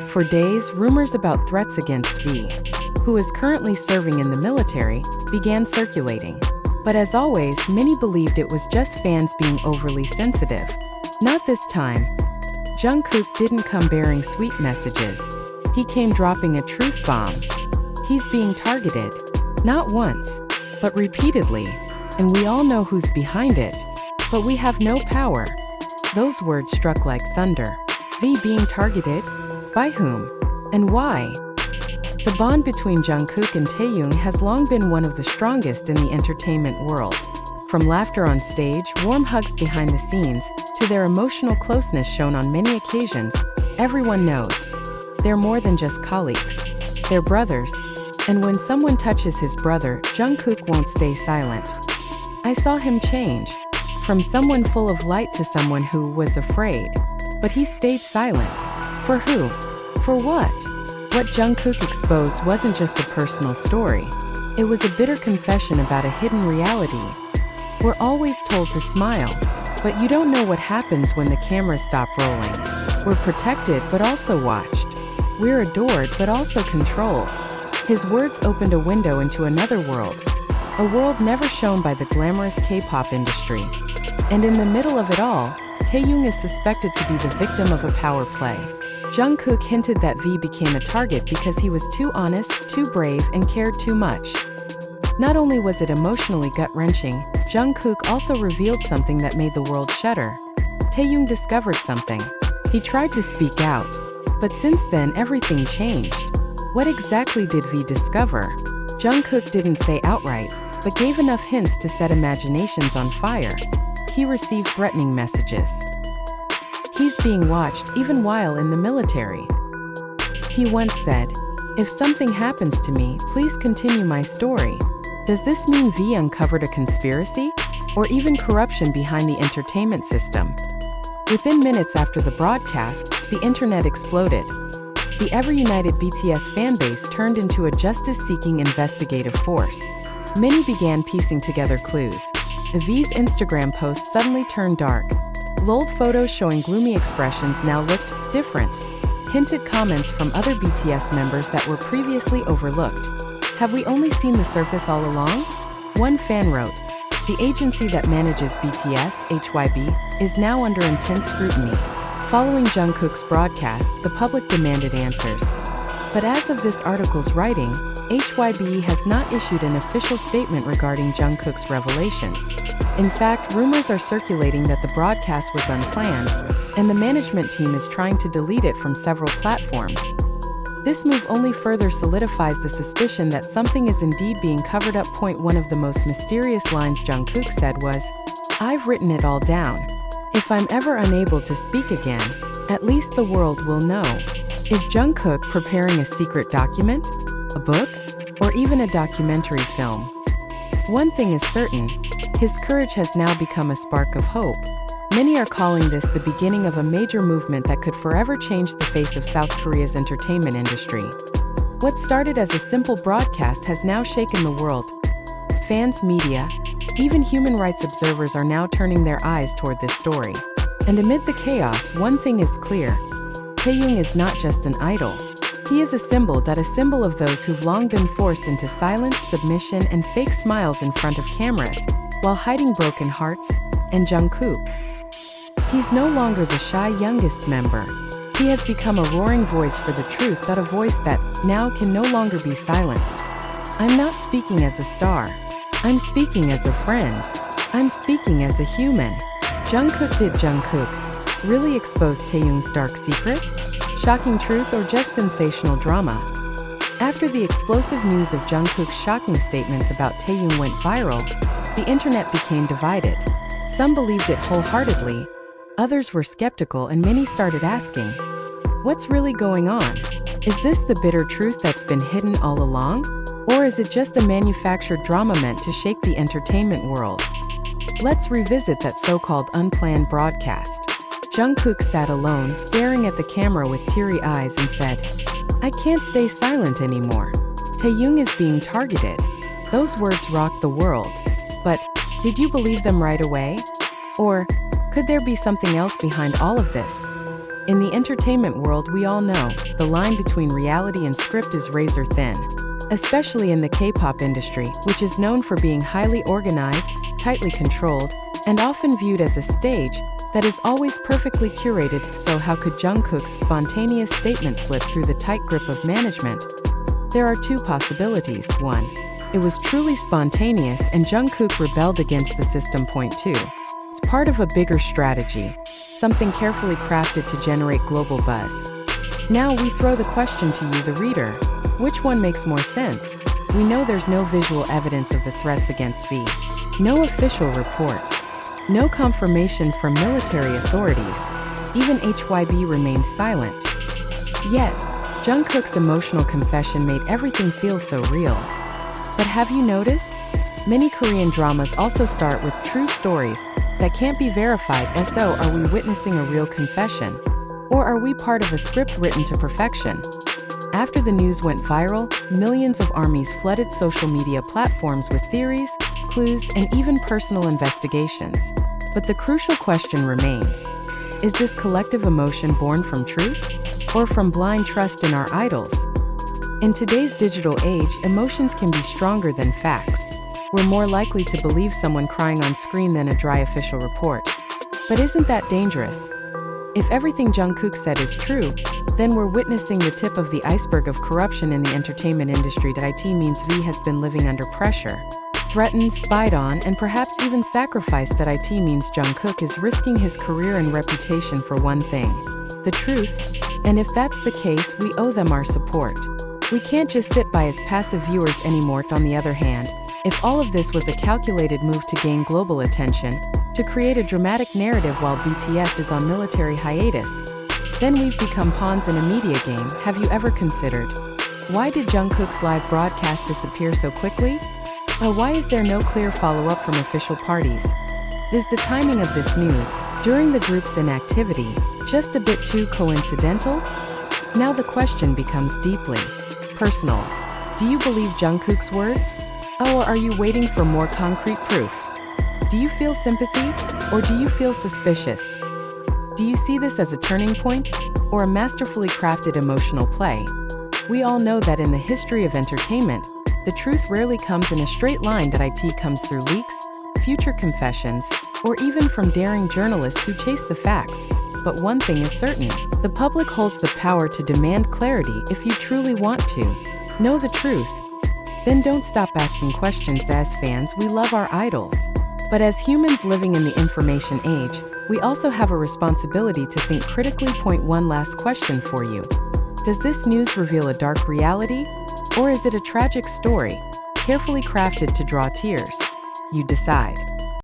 For days, rumors about threats against V, who is currently serving in the military, began circulating. But as always, many believed it was just fans being overly sensitive. Not this time. Jungkook didn't come bearing sweet messages. He came dropping a truth bomb. He's being targeted. Not once, but repeatedly. And we all know who's behind it. But we have no power. Those words struck like thunder. V being targeted? By whom? And why? The bond between Jungkook and Taehyung has long been one of the strongest in the entertainment world. From laughter on stage, warm hugs behind the scenes, to their emotional closeness shown on many occasions, everyone knows. They're more than just colleagues. They're brothers. And when someone touches his brother, Jungkook won't stay silent. I saw him change. From someone full of light to someone who was afraid. But he stayed silent. For who? For what? What Jungkook exposed wasn't just a personal story. It was a bitter confession about a hidden reality. We're always told to smile, but you don't know what happens when the cameras stop rolling. We're protected but also watched. We're adored but also controlled. His words opened a window into another world. A world never shown by the glamorous K-pop industry. And in the middle of it all, Taehyung is suspected to be the victim of a power play. Jungkook hinted that V became a target because he was too honest, too brave, and cared too much. Not only was it emotionally gut-wrenching, Jungkook also revealed something that made the world shudder. Taehyung discovered something. He tried to speak out. But since then everything changed. What exactly did V discover? Jungkook didn't say outright, but gave enough hints to set imaginations on fire. He received threatening messages. He's being watched even while in the military. He once said, "If something happens to me, please continue my story." Does this mean V uncovered a conspiracy? Or even corruption behind the entertainment system? Within minutes after the broadcast, the internet exploded. The ever-united BTS fanbase turned into a justice-seeking investigative force. Many began piecing together clues. V's Instagram post suddenly turned dark. Lulled photos showing gloomy expressions now looked different. Hinted comments from other BTS members that were previously overlooked. Have we only seen the surface all along? One fan wrote, "The agency that manages BTS, HYB, is now under intense scrutiny." Following Jungkook's broadcast, the public demanded answers. But as of this article's writing, HYB has not issued an official statement regarding Jungkook's revelations. In fact, rumors are circulating that the broadcast was unplanned, and the management team is trying to delete it from several platforms. This move only further solidifies the suspicion that something is indeed being covered up. One of the most mysterious lines Jungkook said was, "I've written it all down. If I'm ever unable to speak again, at least the world will know." Is Jungkook preparing a secret document? A book? Or even a documentary film? One thing is certain, his courage has now become a spark of hope. Many are calling this the beginning of a major movement that could forever change the face of South Korea's entertainment industry. What started as a simple broadcast has now shaken the world. Fans, media, even human rights observers are now turning their eyes toward this story. And amid the chaos, one thing is clear. Taehyung is not just an idol. He is a symbol of those who've long been forced into silence, submission, and fake smiles in front of cameras, while hiding broken hearts. And Jungkook? He's no longer the shy youngest member. He has become a roaring voice for the truth, a voice that now can no longer be silenced. I'm not speaking as a star. I'm speaking as a friend. I'm speaking as a human. Jungkook. Did Jungkook really expose Taehyung's dark secret? Shocking truth or just sensational drama? After the explosive news of Jungkook's shocking statements about Taehyung went viral, the internet became divided. Some believed it wholeheartedly, others were skeptical, and many started asking, what's really going on? Is this the bitter truth that's been hidden all along? Or is it just a manufactured drama meant to shake the entertainment world? Let's revisit that so-called unplanned broadcast. Jungkook sat alone, staring at the camera with teary eyes and said, "I can't stay silent anymore. Taehyung is being targeted." Those words rocked the world. But did you believe them right away? Or could there be something else behind all of this? In the entertainment world, we all know the line between reality and script is razor thin, especially in the K-pop industry, which is known for being highly organized, tightly controlled, and often viewed as a stage that is always perfectly curated. So how could Jungkook's spontaneous statement slip through the tight grip of management? There are two possibilities. One, it was truly spontaneous and Jungkook rebelled against the system. Point two, it's part of a bigger strategy, something carefully crafted to generate global buzz. Now we throw the question to you, the reader. Which one makes more sense? We know there's no visual evidence of the threats against V. No official reports. No confirmation from military authorities. Even HYB remains silent. Yet, Jungkook's emotional confession made everything feel so real. But have you noticed? Many Korean dramas also start with true stories that can't be verified. So, are we witnessing a real confession? Or are we part of a script written to perfection? After the news went viral, millions of armies flooded social media platforms with theories, clues, and even personal investigations. But the crucial question remains: is this collective emotion born from truth? Or from blind trust in our idols? In today's digital age, emotions can be stronger than facts. We're more likely to believe someone crying on screen than a dry official report. But isn't that dangerous? If everything Jungkook said is true, then we're witnessing the tip of the iceberg of corruption in the entertainment industry. It means V has been living under pressure, threatened, spied on, and perhaps even sacrificed. It means Jungkook is risking his career and reputation for one thing: the truth. And if that's the case, we owe them our support. We can't just sit by as passive viewers anymore. On the other hand, if all of this was a calculated move to gain global attention, to create a dramatic narrative while BTS is on military hiatus, then we've become pawns in a media game. Have you ever considered, why did Jungkook's live broadcast disappear so quickly? Why is there no clear follow-up from official parties? Is the timing of this news, during the group's inactivity, just a bit too coincidental? Now the question becomes deeply personal. Do you believe Jungkook's words? Or are you waiting for more concrete proof? Do you feel sympathy, or do you feel suspicious? Do you see this as a turning point, or a masterfully crafted emotional play? We all know that in the history of entertainment, the truth rarely comes in a straight line. It comes through leaks, future confessions, or even from daring journalists who chase the facts. But one thing is certain: the public holds the power to demand clarity. If you truly want to know the truth, then don't stop asking questions. As fans, we love our idols. But as humans living in the information age, we also have a responsibility to think critically. Point one last question for you. Does this news reveal a dark reality? Or is it a tragic story, carefully crafted to draw tears? You decide.